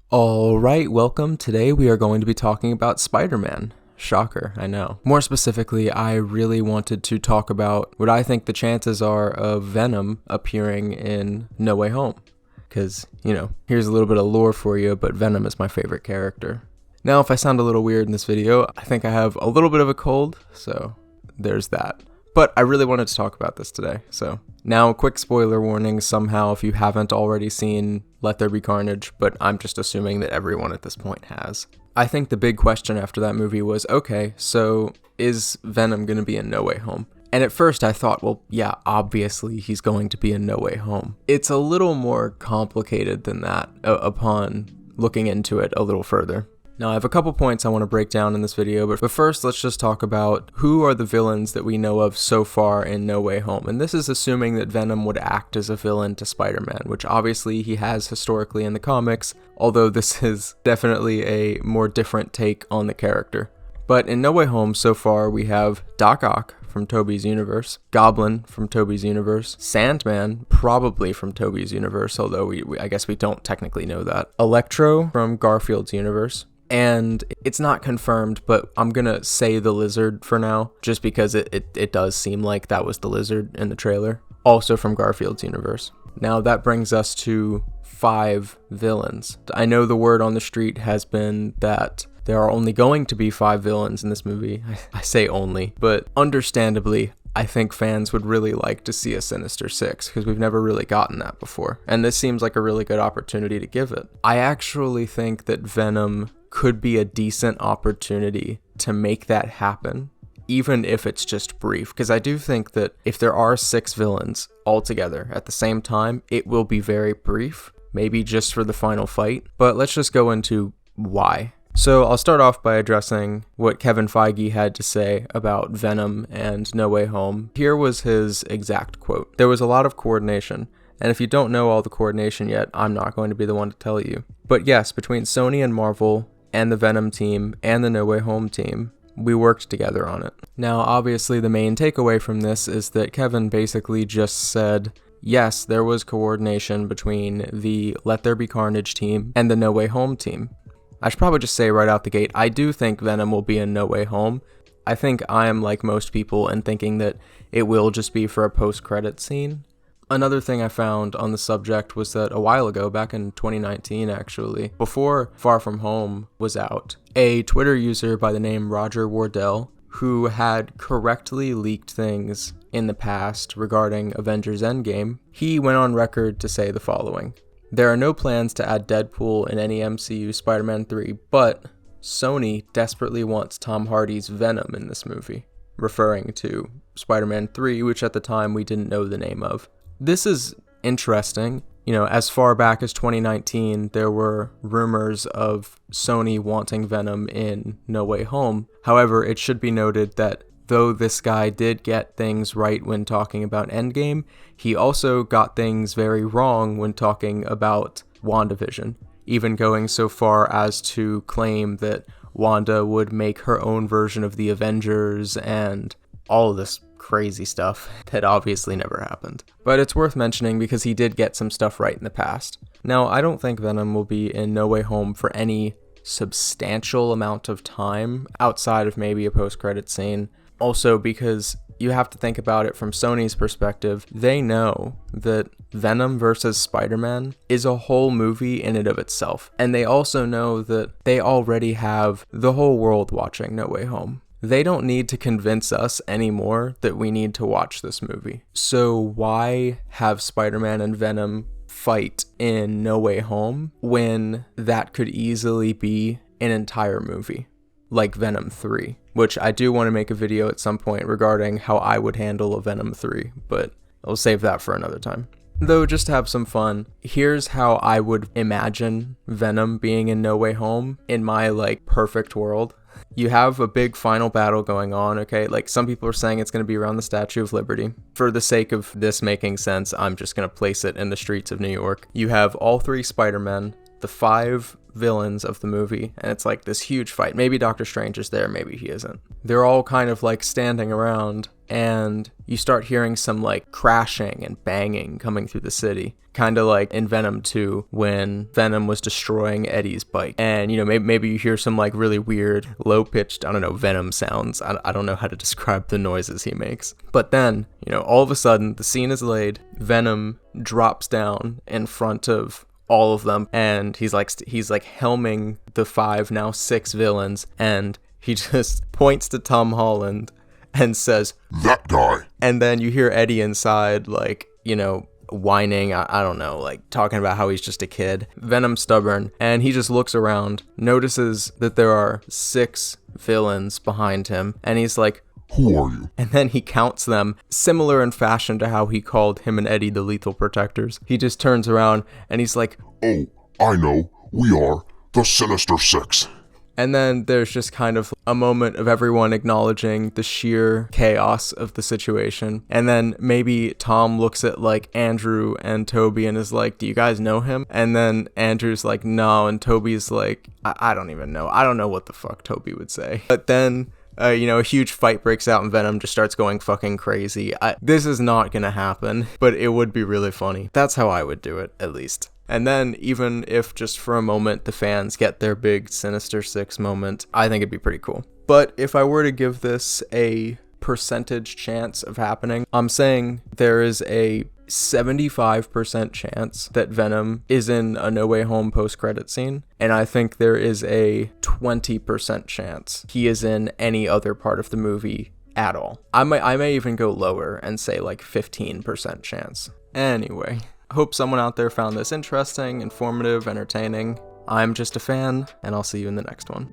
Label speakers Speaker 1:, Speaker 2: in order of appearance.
Speaker 1: Alright, welcome. Today we are going to be talking about Spider-Man. Shocker, I know. More specifically, I really wanted to talk about what I think the chances are of Venom appearing in No Way Home. Because, here's a little bit of lore for you, but Venom is my favorite character. Now, if I sound a little weird in this video, I think I have a little bit of a cold, so there's that. But I really wanted to talk about this today, so. Now, quick spoiler warning somehow if you haven't already seen Let There Be Carnage, but I'm just assuming that everyone at this point has. I think the big question after that movie was, okay, so is Venom going to be in No Way Home? And at first I thought, well, yeah, obviously he's going to be in No Way Home. It's a little more complicated than that upon looking into it a little further. Now, I have a couple points I want to break down in this video, but first, let's just talk about who are the villains that we know of so far in No Way Home. And this is assuming that Venom would act as a villain to Spider-Man, which obviously he has historically in the comics, although this is definitely a more different take on the character. But in No Way Home, so far, we have Doc Ock from Tobey's universe, Goblin from Tobey's universe, Sandman probably from Tobey's universe, although I guess we don't technically know that, Electro from Garfield's universe, and it's not confirmed, but I'm gonna say the Lizard for now, just because it does seem like that was the Lizard in the trailer, also from Garfield's universe. Now that brings us to 5 villains. I know the word on the street has been that there are only going to be 5 villains in this movie. I say only, but understandably, I think fans would really like to see a Sinister Six, because we've never really gotten that before, and this seems like a really good opportunity to give it. I actually think that Venom could be a decent opportunity to make that happen, even if it's just brief, because I do think that if there are 6 villains altogether at the same time, it will be very brief, maybe just for the final fight, but let's just go into why. So I'll start off by addressing what Kevin Feige had to say about Venom and No Way Home. Here was his exact quote. "There was a lot of coordination, and if you don't know all the coordination yet, I'm not going to be the one to tell you. But yes, between Sony and Marvel and the Venom team and the No Way Home team, we worked together on it." Now, obviously the main takeaway from this is that Kevin basically just said, yes, there was coordination between the Let There Be Carnage team and the No Way Home team. I should probably just say right out the gate, I do think Venom will be in No Way Home. I think I am like most people in thinking that it will just be for a post-credit scene. Another thing I found on the subject was that a while ago, back in 2019 actually, before Far From Home was out, a Twitter user by the name Roger Wardell, who had correctly leaked things in the past regarding Avengers Endgame, he went on record to say the following: "There are no plans to add Deadpool in any MCU Spider-Man 3, but Sony desperately wants Tom Hardy's Venom in this movie," referring to Spider-Man 3, which at the time we didn't know the name of. This is interesting. As far back as 2019, there were rumors of Sony wanting Venom in No Way Home. However, it should be noted that though this guy did get things right when talking about Endgame, he also got things very wrong when talking about WandaVision, even going so far as to claim that Wanda would make her own version of the Avengers and all of this crazy stuff that obviously never happened. But it's worth mentioning because he did get some stuff right in the past. Now, I don't think Venom will be in No Way Home for any substantial amount of time outside of maybe a post-credit scene. Also, because you have to think about it from Sony's perspective, they know that Venom versus Spider-Man is a whole movie in and of itself. And they also know that they already have the whole world watching No Way Home. They don't need to convince us anymore that we need to watch this movie. So why have Spider-Man and Venom fight in No Way Home when that could easily be an entire movie, like Venom 3, which I do want to make a video at some point regarding how I would handle a Venom 3, but I'll save that for another time. Though, just to have some fun, here's how I would imagine Venom being in No Way Home in my, perfect world. You have a big final battle going on, okay? Some people are saying it's going to be around the Statue of Liberty. For the sake of this making sense, I'm just going to place it in the streets of New York. You have all 3 Spider-Men, the 5 villains of the movie, and it's this huge fight. Maybe Doctor Strange is there, maybe he isn't. They're all kind of standing around, and you start hearing some like crashing and banging coming through the city. Kind of like in Venom 2 when Venom was destroying Eddie's bike. And, you know, maybe you hear some like really weird, low-pitched, I don't know, Venom sounds. I don't know how to describe the noises he makes. But then, you know, all of a sudden, the scene is laid. Venom drops down in front of all of them. And he's like helming the 5, now 6 villains. And he just points to Tom Holland and says,
Speaker 2: "That guy."
Speaker 1: And then you hear Eddie inside, like, you know, whining, I don't know, like talking about how he's just a kid. Venom's stubborn, and he just looks around, notices that there are 6 villains behind him, and he's like,
Speaker 2: "Who are you?"
Speaker 1: And then he counts them, similar in fashion to how he called him and Eddie the Lethal Protectors. He just turns around and he's like,
Speaker 2: "Oh, I know. We are the Sinister Six."
Speaker 1: And then there's just kind of a moment of everyone acknowledging the sheer chaos of the situation. And then maybe Tom looks at like Andrew and Toby and is like, "Do you guys know him?" And then Andrew's like, "No." And Toby's like, I don't even know. I don't know what the fuck Toby would say. But then, you know, a huge fight breaks out and Venom just starts going fucking crazy. This is not gonna happen, but it would be really funny. That's how I would do it, at least. And then, even if just for a moment the fans get their big Sinister Six moment, I think it'd be pretty cool. But if I were to give this a percentage chance of happening, I'm saying there is a 75% chance that Venom is in a No Way Home post-credit scene, and I think there is a 20% chance he is in any other part of the movie at all. I may even go lower and say like 15% chance. Anyway, I hope someone out there found this interesting, informative, entertaining. I'm just a fan, and I'll see you in the next one.